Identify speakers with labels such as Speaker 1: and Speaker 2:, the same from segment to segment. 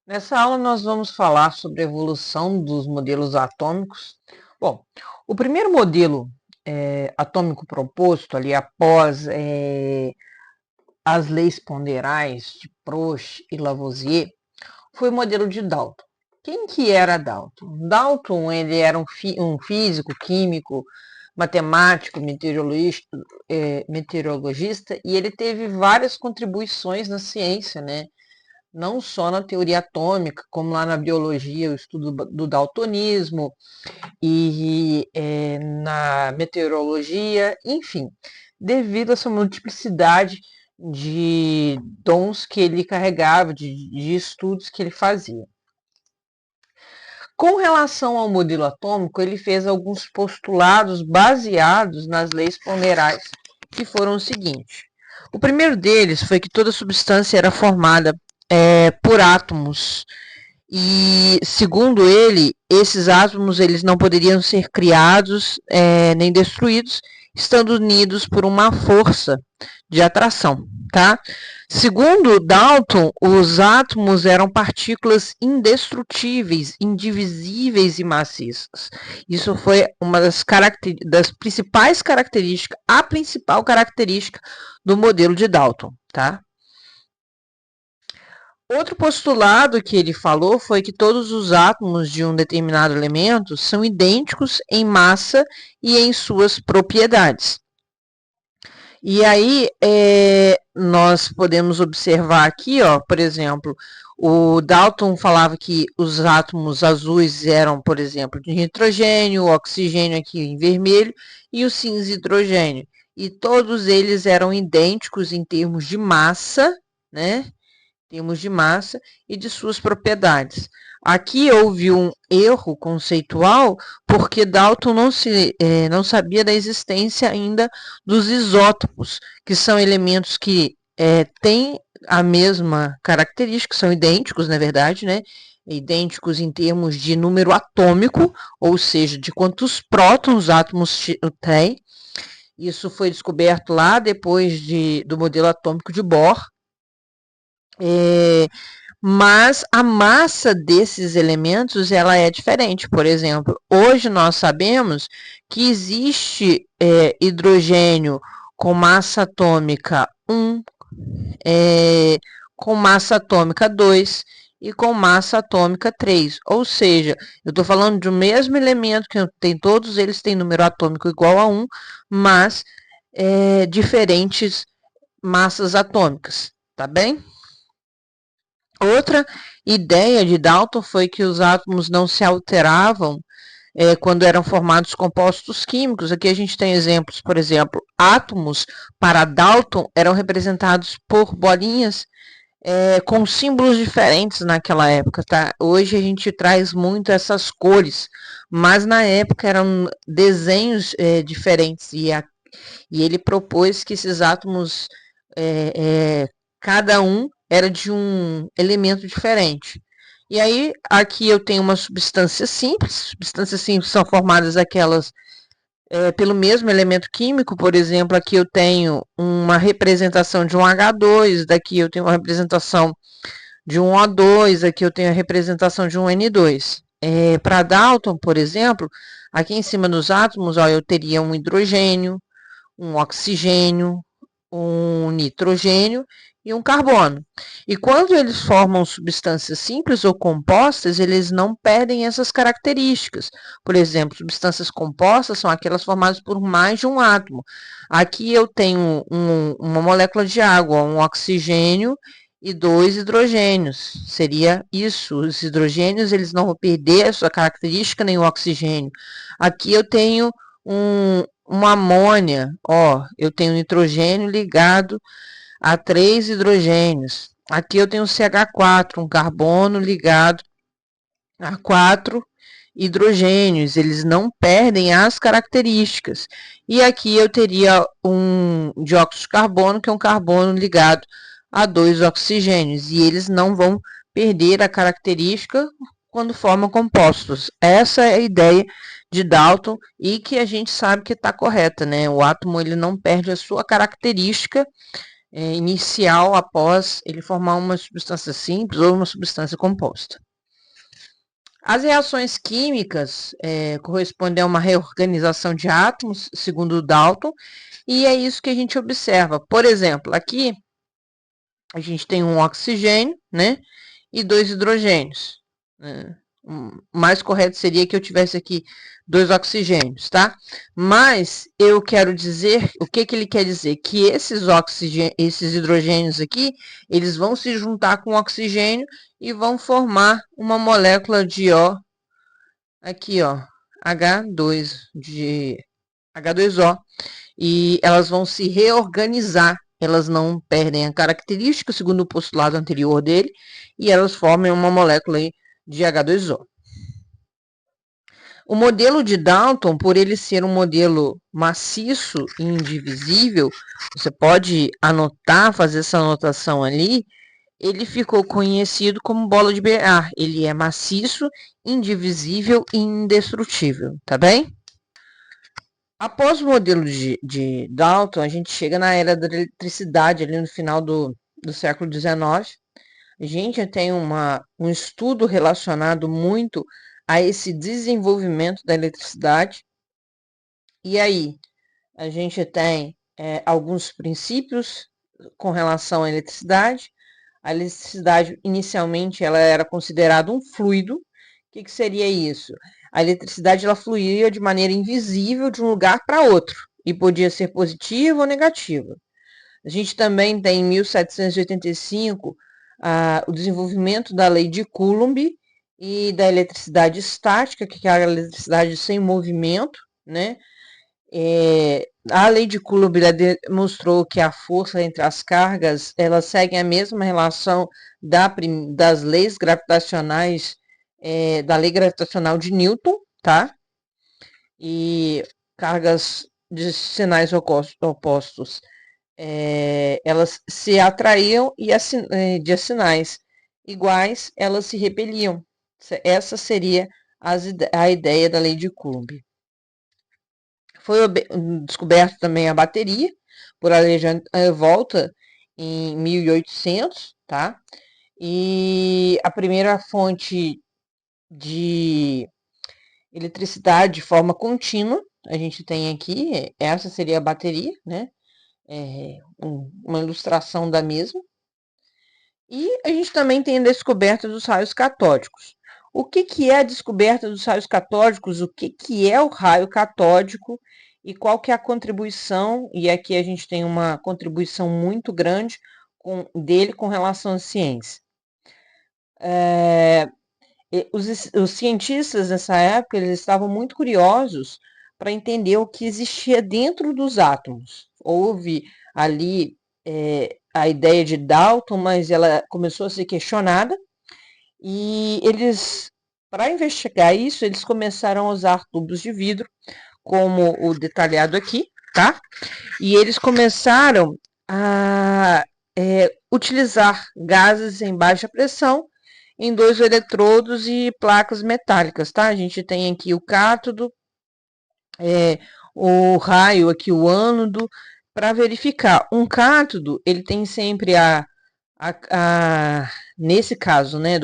Speaker 1: Nessa aula nós vamos falar sobre a evolução dos modelos atômicos. Bom, o primeiro modelo atômico proposto ali após as leis ponderais de Proust e Lavoisier foi o modelo de Dalton. Quem que era Dalton? Dalton ele era um físico, químico, matemático, meteorologista, e ele teve várias contribuições na ciência, né? Não só na teoria atômica, como lá na biologia, o estudo do daltonismo e na meteorologia, enfim, devido a essa multiplicidade de dons que ele carregava, de estudos que ele fazia. Com relação ao modelo atômico, ele fez alguns postulados baseados nas leis ponderais, que foram os seguintes. O primeiro deles foi que toda substância era formada por átomos. E, segundo ele, esses átomos eles não poderiam ser criados nem destruídos, estando unidos por uma força de atração, tá? Segundo Dalton, os átomos eram partículas indestrutíveis, indivisíveis e maciças. Isso foi uma das principais características, a principal característica do modelo de Dalton, tá? Outro postulado que ele falou foi que todos os átomos de um determinado elemento são idênticos em massa e em suas propriedades. E aí, nós podemos observar aqui, ó, por exemplo, o Dalton falava que os átomos azuis eram, por exemplo, de nitrogênio, o oxigênio aqui em vermelho e o cinza hidrogênio. E todos eles eram idênticos em termos de massa, né? Termos de massa e de suas propriedades. Aqui houve um erro conceitual, porque Dalton não sabia da existência ainda dos isótopos, que são elementos que têm a mesma característica, são idênticos, na verdade, né? Idênticos em termos de número atômico, ou seja, de quantos prótons os átomos têm. Isso foi descoberto lá depois do modelo atômico de Bohr. Mas a massa desses elementos ela é diferente. Por exemplo, hoje nós sabemos que existe hidrogênio com massa atômica 1, com massa atômica 2 e com massa atômica 3. Ou seja, eu estou falando de um mesmo elemento que tem todos eles têm número atômico igual a 1, mas diferentes massas atômicas, tá bem? Outra ideia de Dalton foi que os átomos não se alteravam quando eram formados compostos químicos. Aqui a gente tem exemplos, por exemplo, átomos para Dalton eram representados por bolinhas com símbolos diferentes naquela época, tá? Hoje a gente traz muito essas cores, mas na época eram desenhos diferentes e ele propôs que esses átomos cada um era de um elemento diferente. E aí, aqui eu tenho uma substância simples. Substâncias simples são formadas aquelas pelo mesmo elemento químico. Por exemplo, aqui eu tenho uma representação de um H2, daqui eu tenho uma representação de um O2, aqui eu tenho a representação de um N2. Para Dalton, por exemplo, aqui em cima dos átomos, ó, eu teria um hidrogênio, um oxigênio, um nitrogênio e um carbono. E quando eles formam substâncias simples ou compostas, eles não perdem essas características. Por exemplo, substâncias compostas são aquelas formadas por mais de um átomo. Aqui eu tenho uma molécula de água, um oxigênio e 2 hidrogênios. Seria isso. Os hidrogênios eles não vão perder a sua característica, nem o oxigênio. Aqui eu tenho uma amônia, ó, eu tenho nitrogênio ligado a 3 hidrogênios. Aqui eu tenho CH4, um carbono ligado a 4 hidrogênios, eles não perdem as características. E aqui eu teria um dióxido de carbono, que é um carbono ligado a 2 oxigênios, e eles não vão perder a característica quando formam compostos. Essa é a ideia de Dalton e que a gente sabe que está correta, né? O átomo ele não perde a sua característica inicial após ele formar uma substância simples ou uma substância composta. As reações químicas correspondem a uma reorganização de átomos, segundo Dalton, e é isso que a gente observa. Por exemplo, aqui a gente tem um oxigênio, né, e 2 hidrogênios. O mais correto seria que eu tivesse aqui 2 oxigênios, tá? Mas eu quero dizer, o que ele quer dizer? Que esses hidrogênios aqui, eles vão se juntar com o oxigênio e vão formar uma molécula de O, aqui ó, H2O, e elas vão se reorganizar, elas não perdem a característica, segundo o postulado anterior dele, e elas formam uma molécula aí de H2O. O modelo de Dalton, por ele ser um modelo maciço e indivisível, você pode anotar, fazer essa anotação ali, ele ficou conhecido como bola de bilhar. Ele é maciço, indivisível e indestrutível, tá bem? Após o modelo de Dalton, a gente chega na era da eletricidade, ali no final do século XIX. A gente tem um estudo relacionado muito a esse desenvolvimento da eletricidade. E aí, a gente tem alguns princípios com relação à eletricidade. A eletricidade, inicialmente, ela era considerada um fluido. O que seria isso? A eletricidade ela fluía de maneira invisível de um lugar para outro e podia ser positiva ou negativa. A gente também tem em 1785 o desenvolvimento da lei de Coulomb e da eletricidade estática, que é a eletricidade sem movimento, né? A lei de Coulomb demonstrou que a força entre as cargas elas seguem a mesma relação das leis gravitacionais, da lei gravitacional de Newton, tá? E cargas de sinais opostos, elas se atraíam e de sinais iguais, elas se repeliam. Essa seria a ideia da lei de Coulomb. Foi descoberta também a bateria por Alexandre Volta em 1800, tá? E a primeira fonte de eletricidade de forma contínua, a gente tem aqui, essa seria a bateria, né? Uma ilustração da mesma. E a gente também tem a descoberta dos raios catódicos. O que é a descoberta dos raios catódicos? O que é o raio catódico? E qual que é a contribuição? E aqui a gente tem uma contribuição muito grande dele com relação à ciência. Os cientistas nessa época eles estavam muito curiosos para entender o que existia dentro dos átomos. Houve ali a ideia de Dalton, mas ela começou a ser questionada, e eles, para investigar isso, eles começaram a usar tubos de vidro, como o detalhado aqui, tá? E eles começaram a utilizar gases em baixa pressão em 2 eletrodos e placas metálicas, tá? A gente tem aqui o cátodo, o raio aqui, o ânodo, para verificar. Um cátodo, ele tem sempre nesse caso, né,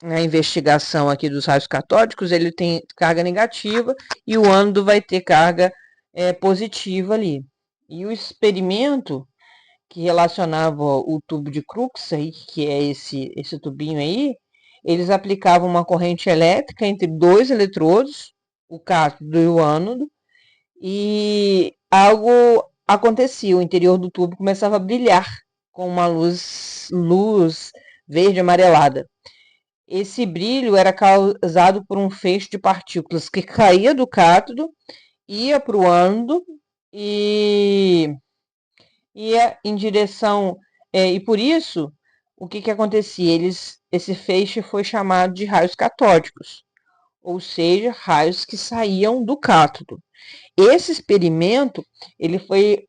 Speaker 1: a investigação aqui dos raios catódicos, ele tem carga negativa e o ânodo vai ter carga positiva ali. E o experimento que relacionava o tubo de Crookes, aí, que é esse tubinho aí, eles aplicavam uma corrente elétrica entre 2 eletrodos, o cátodo e o ânodo, e algo acontecia, o interior do tubo começava a brilhar com uma luz verde amarelada. Esse brilho era causado por um feixe de partículas que caía do cátodo, ia para o ânodo e ia em direção, e por isso, o que acontecia? Esse feixe foi chamado de raios catódicos, ou seja, raios que saíam do cátodo. Esse experimento, ele foi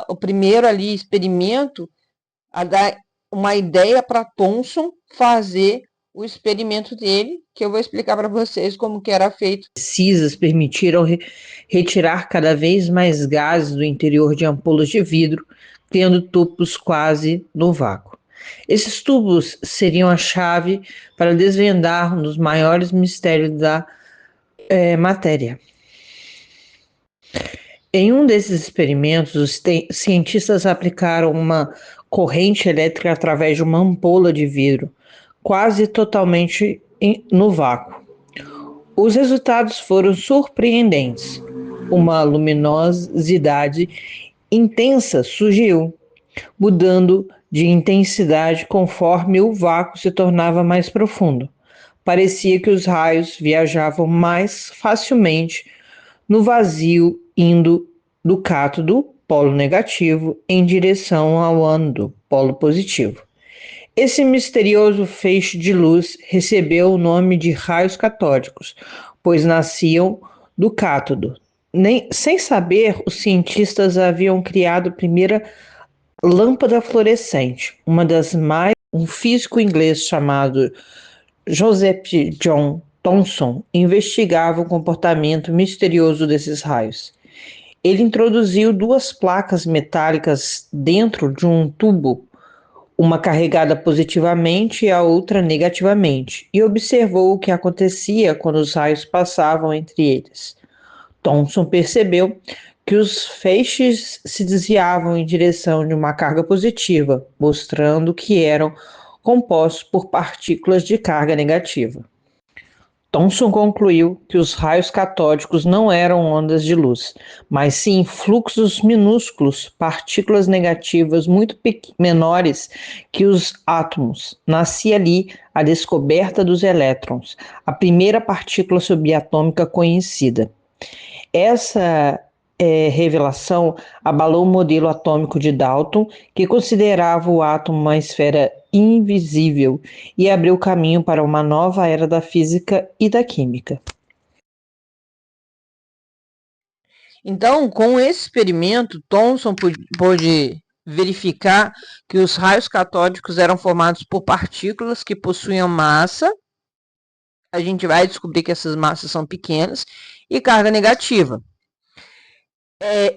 Speaker 1: o primeiro experimento a dar uma ideia para Thomson fazer o experimento dele, que eu vou explicar para vocês como que era feito. Pesquisas permitiram retirar cada vez mais gases do interior de ampolas de vidro, criando tubos quase no vácuo. Esses tubos seriam a chave para desvendar um dos maiores mistérios da matéria. Em um desses experimentos, os cientistas aplicaram uma corrente elétrica através de uma ampola de vidro, quase totalmente no vácuo. Os resultados foram surpreendentes. Uma luminosidade intensa surgiu, mudando de intensidade conforme o vácuo se tornava mais profundo. Parecia que os raios viajavam mais facilmente no vazio, indo do cátodo, polo negativo, em direção ao ânodo, polo positivo. Esse misterioso feixe de luz recebeu o nome de raios catódicos, pois nasciam do cátodo. Sem saber, os cientistas haviam criado a primeira lâmpada fluorescente, um físico inglês chamado Joseph John Thomson investigava o comportamento misterioso desses raios. Ele introduziu duas placas metálicas dentro de um tubo, uma carregada positivamente e a outra negativamente, e observou o que acontecia quando os raios passavam entre eles. Thomson percebeu que os feixes se desviavam em direção de uma carga positiva, mostrando que eram compostos por partículas de carga negativa. Thomson concluiu que os raios catódicos não eram ondas de luz, mas sim fluxos minúsculos, partículas negativas muito menores que os átomos. Nascia ali a descoberta dos elétrons, a primeira partícula subatômica conhecida. Essa revelação abalou o modelo atômico de Dalton, que considerava o átomo uma esfera invisível, e abriu caminho para uma nova era da física e da química. Então, com esse experimento, Thomson pôde verificar que os raios catódicos eram formados por partículas que possuíam massa. A gente vai descobrir que essas massas são pequenas e carga negativa.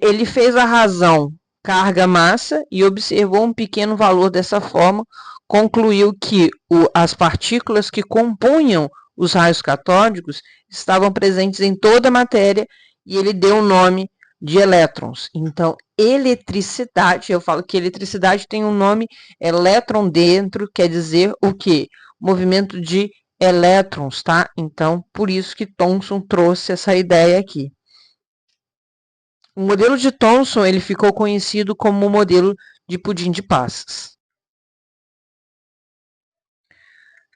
Speaker 1: Ele fez a razão carga-massa e observou um pequeno valor dessa forma, concluiu que as partículas que compunham os raios catódicos estavam presentes em toda a matéria e ele deu o nome de elétrons. Então, eletricidade, eu falo que eletricidade tem um nome elétron dentro, quer dizer o quê? Movimento de elétrons, tá? Então, por isso que Thomson trouxe essa ideia aqui. O modelo de Thomson ele ficou conhecido como o modelo de pudim de passas.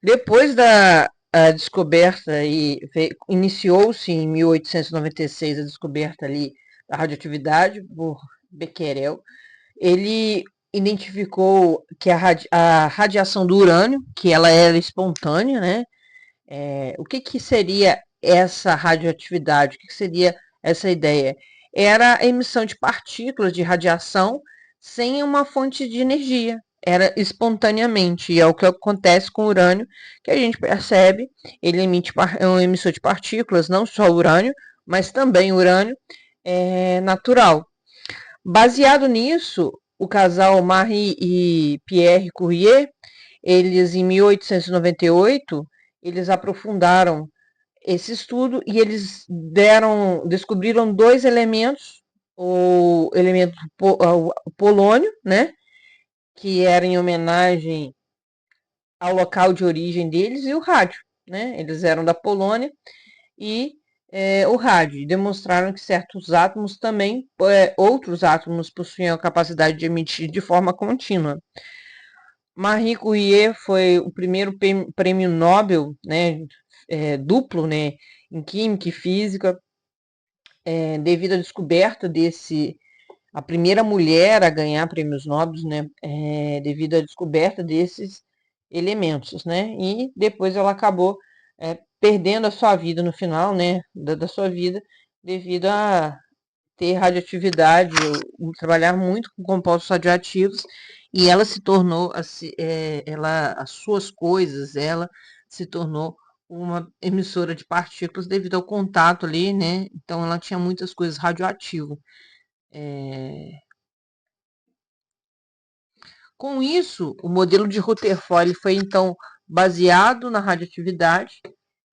Speaker 1: Depois da descoberta, iniciou-se em 1896 a descoberta ali da radioatividade por Becquerel. Ele identificou que a radiação do urânio, que ela era espontânea, né? O que seria essa radioatividade? O que seria essa ideia? Era a emissão de partículas de radiação sem uma fonte de energia. Era espontaneamente, e é o que acontece com o urânio, que a gente percebe, ele é um emissor de partículas, não só urânio, mas também urânio natural. Baseado nisso, o casal Marie e Pierre Curie, eles em 1898, eles aprofundaram esse estudo e eles descobriram dois elementos, o elemento polônio, né, que era em homenagem ao local de origem deles, e o rádio, né, eles eram da Polônia, e o rádio, e demonstraram que certos átomos também, outros átomos possuíam a capacidade de emitir de forma contínua. Marie Curie foi o primeiro prêmio Nobel, né, duplo, né, em química e física, devido à descoberta a primeira mulher a ganhar prêmios Nobel, né, devido à descoberta desses elementos, né, e depois ela acabou perdendo a sua vida no final, né, da sua vida, devido a ter radioatividade, trabalhar muito com compostos radioativos, e ela se tornou, as suas coisas, ela se tornou uma emissora de partículas devido ao contato ali, né? Então ela tinha muitas coisas radioativas. Com isso, o modelo de Rutherford ele foi então baseado na radioatividade,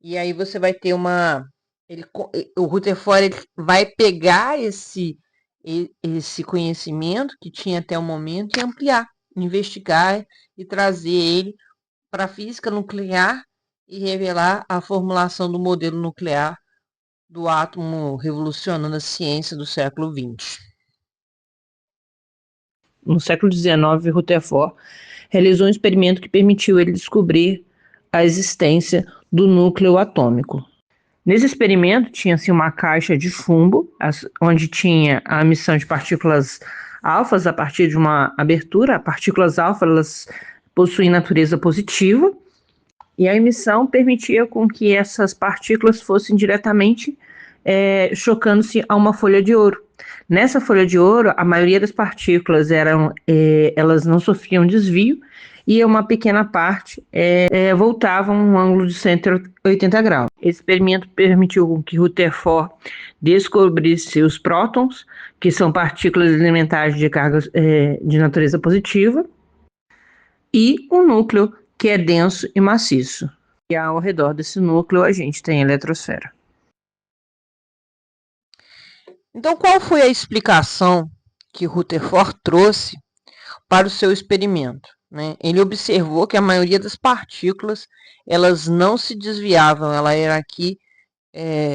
Speaker 1: e aí você vai ter o Rutherford ele vai pegar esse conhecimento que tinha até o momento e ampliar, investigar e trazer ele para a física nuclear e revelar a formulação do modelo nuclear do átomo, revolucionando a ciência do século XX.
Speaker 2: No século XIX, Rutherford realizou um experimento que permitiu ele descobrir a existência do núcleo atômico. Nesse experimento, tinha-se uma caixa de chumbo, onde tinha a emissão de partículas alfas a partir de uma abertura. As partículas alfa elas possuem natureza positiva, e a emissão permitia com que essas partículas fossem diretamente chocando-se a uma folha de ouro. Nessa folha de ouro, a maioria das partículas elas não sofriam desvio, e uma pequena parte voltava a um ângulo de 180 graus. Esse experimento permitiu que Rutherford descobrisse os prótons, que são partículas elementares de carga de natureza positiva, e o núcleo, que é denso e maciço. E ao redor desse núcleo a gente tem a eletrosfera.
Speaker 1: Então, qual foi a explicação que Rutherford trouxe para o seu experimento? Né? Ele observou que a maioria das partículas elas não se desviavam, ela era aqui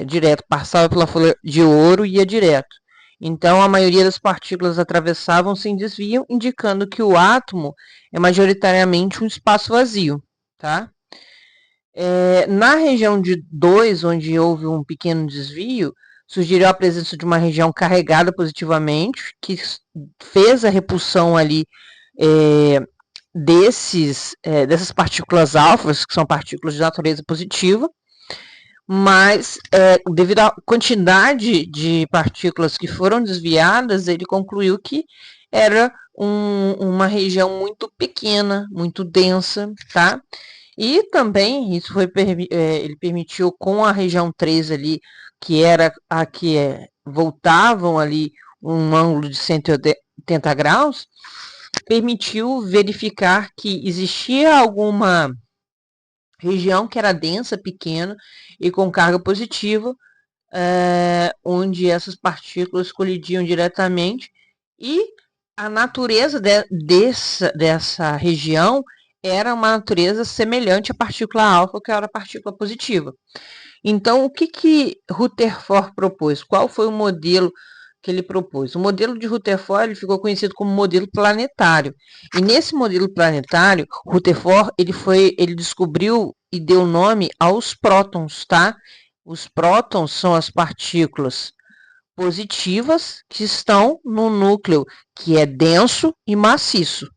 Speaker 1: direto, passava pela folha de ouro e ia direto. Então, a maioria das partículas atravessavam sem desvio, indicando que o átomo é majoritariamente um espaço vazio. Tá? Na região de 2, onde houve um pequeno desvio, sugeriu a presença de uma região carregada positivamente, que fez a repulsão ali dessas partículas alfas, que são partículas de natureza positiva, mas devido à quantidade de partículas que foram desviadas, ele concluiu que era uma região muito pequena, muito densa, tá? E também isso ele permitiu com a região 3 ali, que era a que voltavam ali um ângulo de 180 graus, permitiu verificar que existia alguma região que era densa, pequena e com carga positiva, onde essas partículas colidiam diretamente, e a natureza dessa região era uma natureza semelhante à partícula alfa, que era a partícula positiva. Então, o que Rutherford propôs? Qual foi o modelo que ele propôs? O modelo de Rutherford ficou conhecido como modelo planetário. E nesse modelo planetário, Rutherford ele descobriu e deu nome aos prótons, tá? Os prótons são as partículas positivas que estão no núcleo, que é denso e maciço,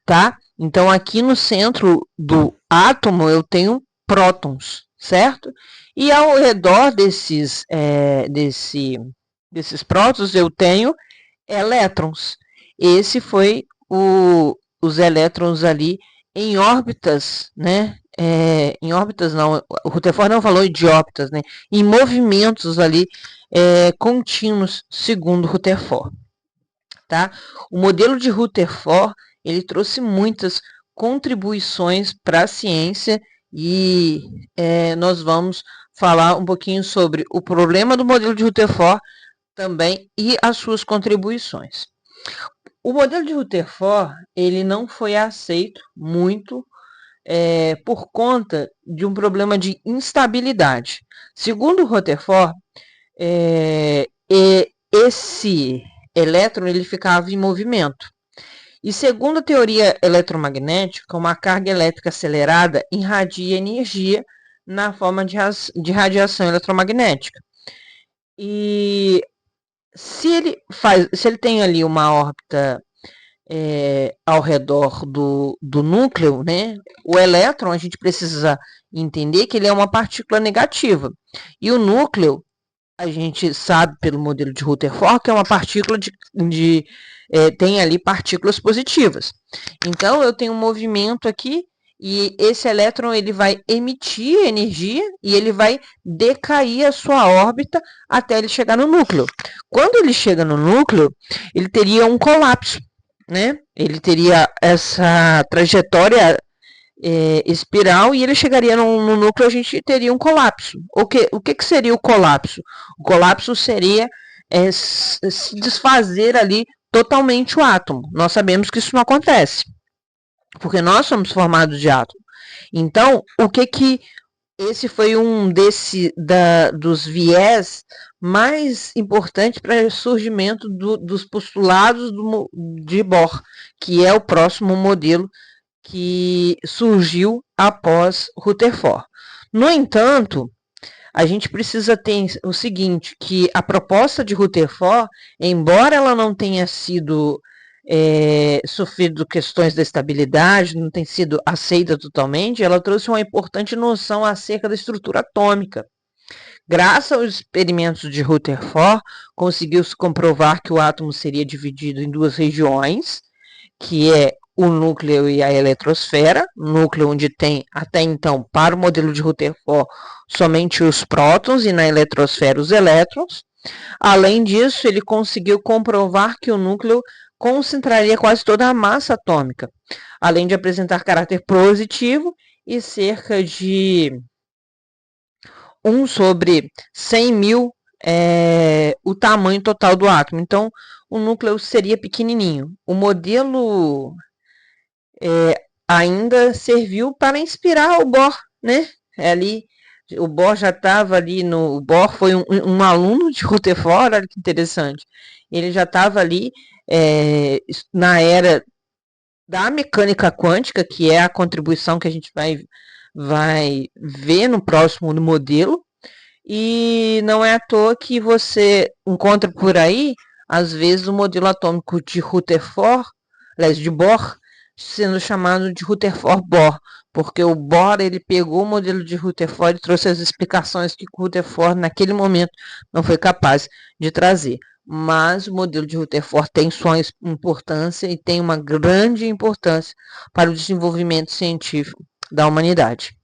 Speaker 1: tá? Então, aqui no centro do átomo eu tenho prótons, certo? E ao redor desses prótons eu tenho elétrons. Esse foi os elétrons ali em órbitas, né? Em órbitas não, o Rutherford não falou de órbitas, né? Em movimentos ali contínuos, segundo Rutherford. Tá? O modelo de Rutherford ele trouxe muitas contribuições para a ciência, e nós vamos falar um pouquinho sobre o problema do modelo de Rutherford também e as suas contribuições. O modelo de Rutherford ele não foi aceito muito por conta de um problema de instabilidade. Segundo Rutherford, esse elétron ele ficava em movimento. E segundo a teoria eletromagnética, uma carga elétrica acelerada irradia energia na forma de radiação eletromagnética. E se ele tem ali uma órbita ao redor do núcleo, né, o elétron, a gente precisa entender que ele é uma partícula negativa. E o núcleo, a gente sabe pelo modelo de Rutherford que é uma partícula tem ali partículas positivas. Então, eu tenho um movimento aqui e esse elétron ele vai emitir energia e ele vai decair a sua órbita até ele chegar no núcleo. Quando ele chega no núcleo, ele teria um colapso, né? Ele teria essa trajetória espiral e ele chegaria no núcleo, a gente teria um colapso. O que seria o colapso? O colapso seria se desfazer ali totalmente o átomo. Nós sabemos que isso não acontece, porque nós somos formados de átomo. Então, esse foi um dos viés mais importantes para o surgimento dos postulados de Bohr, que é o próximo modelo que surgiu após Rutherford. No entanto, a gente precisa ter o seguinte, que a proposta de Rutherford, embora ela não tenha sido sofrido questões da estabilidade, não tenha sido aceita totalmente, ela trouxe uma importante noção acerca da estrutura atômica. Graças aos experimentos de Rutherford, conseguiu-se comprovar que o átomo seria dividido em duas regiões, que é o núcleo e a eletrosfera, núcleo onde tem, até então, para o modelo de Rutherford, somente os prótons e na eletrosfera os elétrons. Além disso, ele conseguiu comprovar que o núcleo concentraria quase toda a massa atômica, além de apresentar caráter positivo e cerca de 1 sobre 100 mil o tamanho total do átomo. Então, o núcleo seria pequenininho. O modelo ainda serviu para inspirar o Bohr, né? O Bohr já estava ali o Bohr foi um aluno de Rutherford, olha que interessante. Ele já estava ali na era da mecânica quântica, que é a contribuição que a gente vai ver no próximo modelo. E não é à toa que você encontra por aí, às vezes, o modelo atômico de Rutherford, aliás, de Bohr, sendo chamado de Rutherford-Bohr, porque o Bohr ele pegou o modelo de Rutherford e trouxe as explicações que o Rutherford naquele momento não foi capaz de trazer. Mas o modelo de Rutherford tem sua importância e tem uma grande importância para o desenvolvimento científico da humanidade.